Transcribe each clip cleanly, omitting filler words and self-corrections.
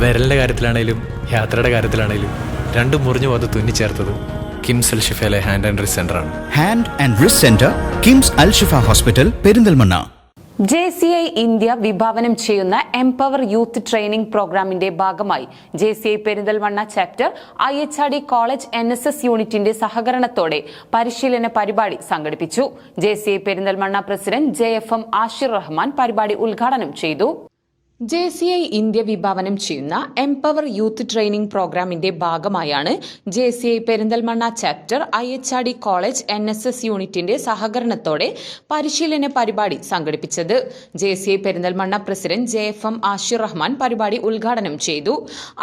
വിരലിൻ്റെ കാര്യത്തിലാണേലും യാത്രയുടെ കാര്യത്തിലാണേലും രണ്ടും മുറിഞ്ഞു പോകാതെ തുന്നിച്ചേർത്തത് കിംസ് അൽ ഷിഫയിലെ ഹാൻഡ് ആൻഡ് റിസ്റ്റ് സെൻ്ററാണ്. Hand and wrist centre, KIMS Al Shifa hospital, Perinthalmanna. JCI India വിഭാവനം ചെയ്യുന്ന എംപവർ യൂത്ത് ട്രെയിനിംഗ് പ്രോഗ്രാമിന്റെ ഭാഗമായി JCI Perinthalmanna chapter IHRD college NSS യൂണിറ്റിന്റെ സഹകരണത്തോടെ പരിശീലന പരിപാടി സംഘടിപ്പിച്ചു. JCI Perinthalmanna president JFM Ashir Rahman പരിപാടി ഉദ്ഘാടനം ചെയ്തു. JCI ഇന്ത്യ വിഭാവനം ചെയ്യുന്ന എംപവർ യൂത്ത് ട്രെയിനിംഗ് പ്രോഗ്രാമിന്റെ ഭാഗമായാണ് JCI Perinthalmanna chapter IHRD college NSS യൂണിറ്റിന്റെ സഹകരണത്തോടെ പരിശീലന പരിപാടി സംഘടിപ്പിച്ചത്. JCI Perinthalmanna president JFM Ashir Rahman പരിപാടി ഉദ്ഘാടനം ചെയ്തു.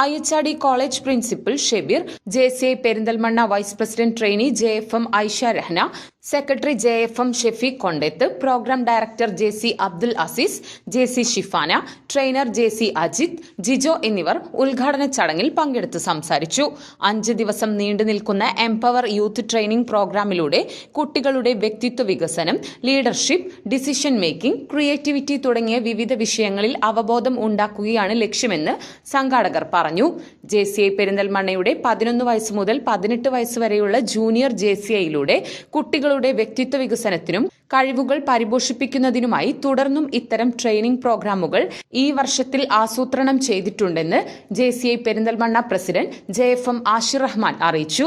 IHRD college principal Shebeer, JCI Perinthalmanna vice president trainee JFM Aisha Rahna, secretary JFM Shafeeq Kondeth, programme director JC Abdul Aziz, JC Shifana, trainer JC Ajith, Jijo എന്നിവർ ഉദ്ഘാടന ചടങ്ങിൽ പങ്കെടുത്ത് സംസാരിച്ചു. 5 ദിവസം നീണ്ടു നിൽക്കുന്ന എംപവർ യൂത്ത് ട്രെയിനിംഗ് പ്രോഗ്രാമിലൂടെ കുട്ടികളുടെ വ്യക്തിത്വ വികസനം, ലീഡർഷിപ്പ്, ഡിസിഷൻ മേക്കിംഗ്, ക്രിയേറ്റിവിറ്റി തുടങ്ങിയ വിവിധ വിഷയങ്ങളിൽ അവബോധം ഉണ്ടാക്കുകയാണ് ലക്ഷ്യമെന്ന് സംഘാടകർ പറഞ്ഞു. JCI പെരിന്തൽമണ്ണയുടെ 11 വയസ്സ് മുതൽ 18 വയസ്സ് വരെയുള്ള ജൂനിയർ JCIയിലൂടെ കുട്ടികളുടെ വ്യക്തിത്വ വികസനത്തിനും കഴിവുകൾ പരിപോഷിപ്പിക്കുന്നതിനുമായി തുടർന്നും ഇത്തരം ട്രെയിനിംഗ് പ്രോഗ്രാമുകൾ ഈ വർഷത്തിൽ ആസൂത്രണം ചെയ്തിട്ടുണ്ടെന്ന് JCI Perinthalmanna president JFM Ashir Rahman അറിയിച്ചു.